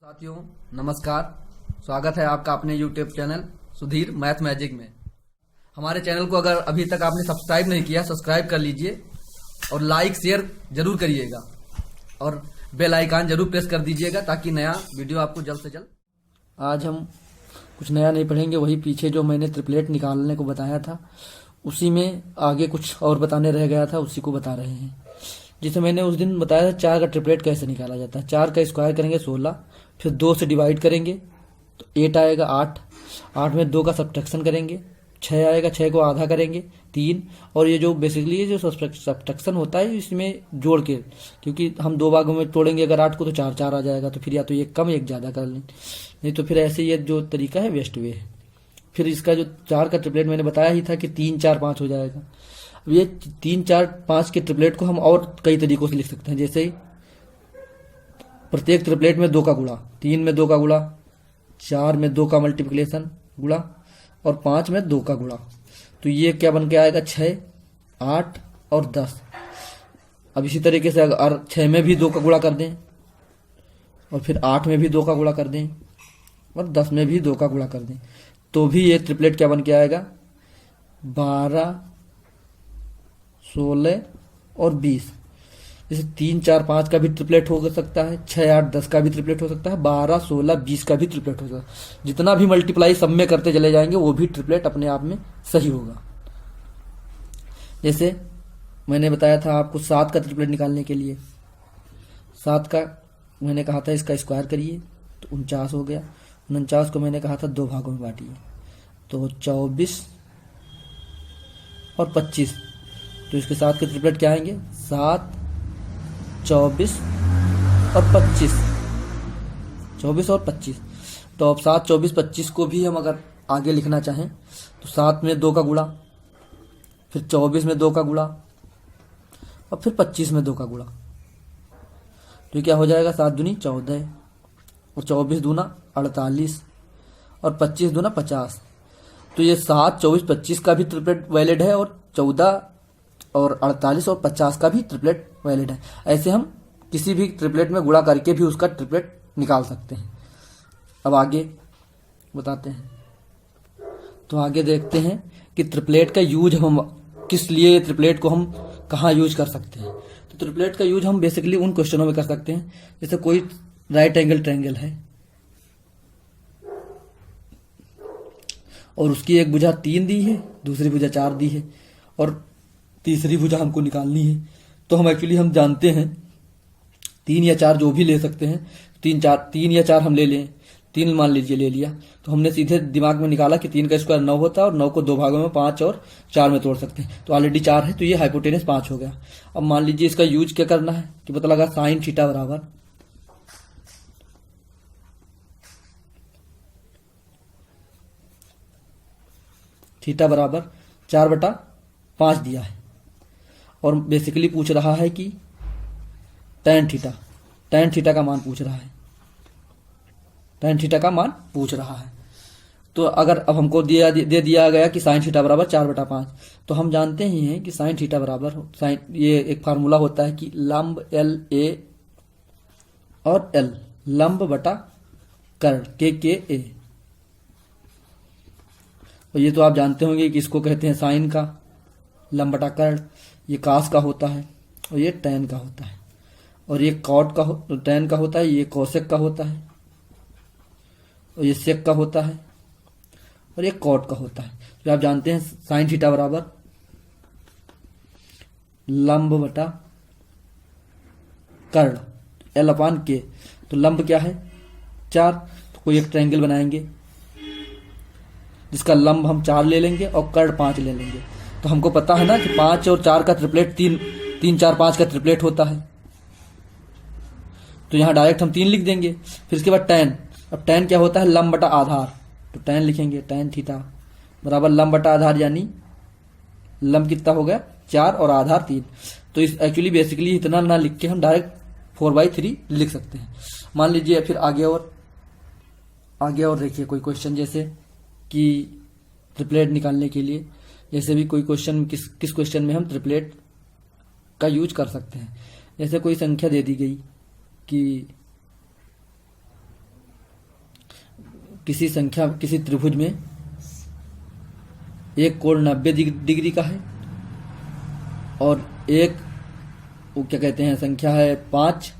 साथियों नमस्कार। स्वागत है आपका अपने YouTube channel Sudhir math magic में। हमारे चैनल को अगर अभी तक आपने सब्सक्राइब नहीं किया सब्सक्राइब कर लीजिए और लाइक शेयर जरूर करिएगा और बेल आइकन जरूर प्रेस कर दीजिएगा ताकि नया वीडियो आपको जल्द से जल्द। आज हम कुछ नया नहीं पढ़ेंगे, वही पीछे जो मैंने ट्रिपलेट निकालने को बताया था उसी में आगे कुछ और बताने रह गया था, उसी को बता रहे हैं। जिसे मैंने उस दिन बताया था 4 का ट्रिपलेट कैसे निकाला जाता है। 4 का स्क्वायर करेंगे 16, फिर 2 से डिवाइड करेंगे तो 8 आएगा। 8 में 2 का सब्ट्रैक्शन करेंगे, 6 आएगा। 6 को आधा करेंगे 3, और ये जो बेसिकली ये जो सब्ट्रैक्शन होता है इसमें जोड़ के, क्योंकि हम 2 भागों में तोड़ेंगे अगर 8 को तो 4 आ जाएगा, तो फिर या तो एक कम एक ज़्यादा कर लें, नहीं तो फिर ऐसे ये जो तरीका है वेस्ट वे है। फिर इसका जो 4 का ट्रिपलेट मैंने बताया ही था कि 3 4 5 हो जाएगा। अब ये 3 4 5 के ट्रिपलेट को हम और कई तरीकों से लिख सकते हैं, जैसे प्रत्येक ट्रिपलेट में 2 का गुणा, 3 में 2 का गुणा, 4 में 2 का मल्टीप्लिकेशन गुणा और 5 में 2 का गुणा। तो ये क्या बन के आएगा 6 8 और 10। अब इसी तरीके से अगर 6 में भी 2 का गुणा कर दें और फिर 8 में भी 2 का गुणा कर दें और 10 में भी 2 का गुणा कर दें तो भी ये ट्रिपलेट क्या बन के आएगा 12 16 और 20। जैसे 3 4 5 का भी ट्रिपलेट हो सकता है, 6 8 10 का भी ट्रिपलेट हो सकता है, 12 16 20 का भी ट्रिपलेट हो सकता है। जितना भी मल्टीप्लाई सब में करते चले जाएंगे वो भी ट्रिपलेट अपने आप में सही होगा। जैसे मैंने बताया था आपको 7 का ट्रिपलेट निकालने के लिए, 7 का मैंने कहा था इसका स्क्वायर करिए तो 49 हो गया। 49 को मैंने कहा था 2 भागों में बांटिए तो 24 और 25। तो इसके साथ के ट्रिपलेट क्या आएंगे 7 24 और 25। 24 और 25। तो अब 7 24 25 को भी हम अगर आगे लिखना चाहें तो 7 में 2 का गुणा, फिर 24 में 2 का गुणा और फिर 25 में 2 का गुणा। तो क्या हो जाएगा 7 दूनी 14 और 24 दूना 48 और 25 दूना 50। तो ये 7 24 25 का भी ट्रिपलेट वैलिड है और 14 और 48 और 50 का भी ट्रिपलेट वैलिड है। ऐसे हम किसी भी ट्रिपलेट में गुणा करके भी उसका ट्रिपलेट निकाल सकते हैं। अब आगे बताते हैं, तो आगे देखते हैं कि ट्रिपलेट का यूज हम किस लिए, ट्रिपलेट को हम कहाँ यूज कर सकते हैं। तो ट्रिपलेट का यूज हम बेसिकली उन क्वेश्चनों में कर सकते हैं जैसे कोई राइट एंगल ट्रायंगल है और उसकी एक भुजा 3 दी है, दूसरी भुजा 4 दी है और तीसरी भुजा हमको निकालनी है। तो हम एक्चुअली हम जानते हैं 3 या 4 जो भी ले सकते हैं, 3 या 4 हम ले लें। 3 मान लीजिए ले लिया तो हमने सीधे दिमाग में निकाला कि 3 का स्क्वायर 9 होता है और 9 को 2 भागों में 5 और 4 में तोड़ सकते हैं। तो ऑलरेडी 4 है तो ये हाइपोटेनस 5 हो गया। अब मान लीजिए इसका यूज क्या करना है कि पता लगा साइन थीटा बराबर थीटा बराबर 4/5 दिया है और बेसिकली पूछ रहा है कि tan थीटा का मान पूछ रहा है, tan थीटा का मान पूछ रहा है। तो अगर अब हमको दे दिया गया कि साइन थीटा बराबर 4/5, तो हम जानते ही हैं कि साइन थीटा बराबर साइन, ये एक फार्मूला होता है कि लंब एल ए और एल लंब बटा कर्ण के ए। और ये तो आप जानते होंगे कि इसको कहते हैं साइन का लंब बटा कर्ण, ये कास का होता है और ये टैन का होता है, और ये कॉट का टैन का होता है, ये कोसेक का होता है और ये सेक का होता है और ये कॉट का होता है। तो आप जानते हैं साइन थीटा बराबर लंब बटा कर्ण L/K। तो लंब क्या है 4, तो कोई एक ट्रायंगल बनाएंगे जिसका लंब हम 4 ले लेंगे और कर्ण 5 ले लेंगे। तो हमको पता है ना कि 5 और 4 का ट्रिपलेट 3 4 5 का ट्रिपलेट होता है, तो यहां डायरेक्ट हम 3 लिख देंगे। फिर इसके बाद tan, अब tan क्या होता है लंब बटा आधार, तो tan लिखेंगे tan थीटा बराबर लंब बटा आधार, यानी लंब कितना हो गया 4 और आधार 3। तो इस एक्चुअली बेसिकली इतना ना लिख के हम डायरेक्ट 4/3 लिख सकते हैं। मान लीजिए फिर आगे और देखिए कोई क्वेश्चन जैसे कि ट्रिपलेट निकालने के लिए जैसे भी कोई क्वेश्चन किस क्वेश्चन में हम ट्रिपलेट का यूज कर सकते हैं। जैसे कोई संख्या दे दी गई कि किसी संख्या किसी त्रिभुज में एक कोण 90 डिग्री का है और एक वो क्या कहते हैं संख्या है 5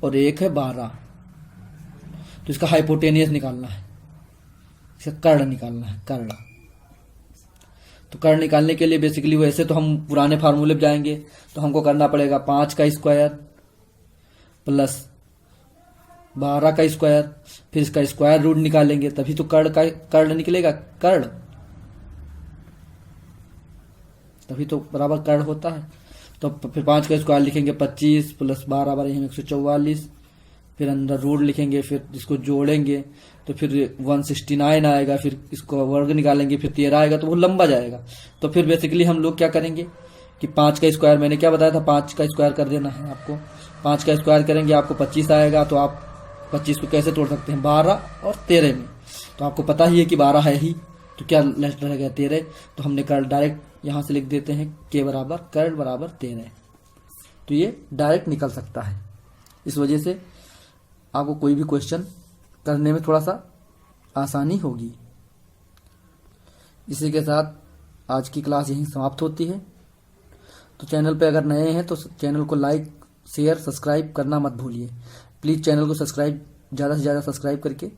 और एक है 12, तो इसका हाइपोटेनियस निकालना है, इसका कर्ण निकालना है, कर्ण। तो कर्ण निकालने के लिए बेसिकली वैसे तो हम पुराने फार्मूले पे जाएंगे, तो हमको करना पड़ेगा 5 का स्क्वायर प्लस 12 का स्क्वायर, फिर इसका स्क्वायर रूट निकालेंगे तभी तो कर्ण निकलेगा, कर्ण तभी तो बराबर कर्ण होता है। तो फिर 5 का स्क्वायर लिखेंगे 25 प्लस 12 12 144, फिर अंदर रूट लिखेंगे, फिर इसको जोड़ेंगे तो फिर 169 आएगा, फिर इसको वर्ग निकालेंगे, फिर 13 आएगा, तो वो लंबा जाएगा। तो फिर बेसिकली हम लोग क्या करेंगे कि 5 का स्क्वायर, मैंने क्या बताया था, 5 का स्क्वायर कर देना है आपको। 5 का स्क्वायर करेंगे आपको 25 आएगा, तो आप 25 को कैसे तोड़ सकते हैं, 12 और 13 में। तो आपको पता ही है कि 12 है ही, तो क्या लेफ्ट रह गया 13, तो हमने कर्ण डायरेक्ट यहां से लिख देते हैं के बराबर कर्ण बराबर 13। तो ये डायरेक्ट निकल सकता है। इस वजह से आपको कोई भी क्वेश्चन करने में थोड़ा सा आसानी होगी। इसी के साथ आज की क्लास यहीं समाप्त होती है। तो चैनल पे अगर नए हैं तो चैनल को लाइक शेयर सब्सक्राइब करना मत भूलिए। प्लीज़ चैनल को सब्सक्राइब ज़्यादा से ज़्यादा सब्सक्राइब करके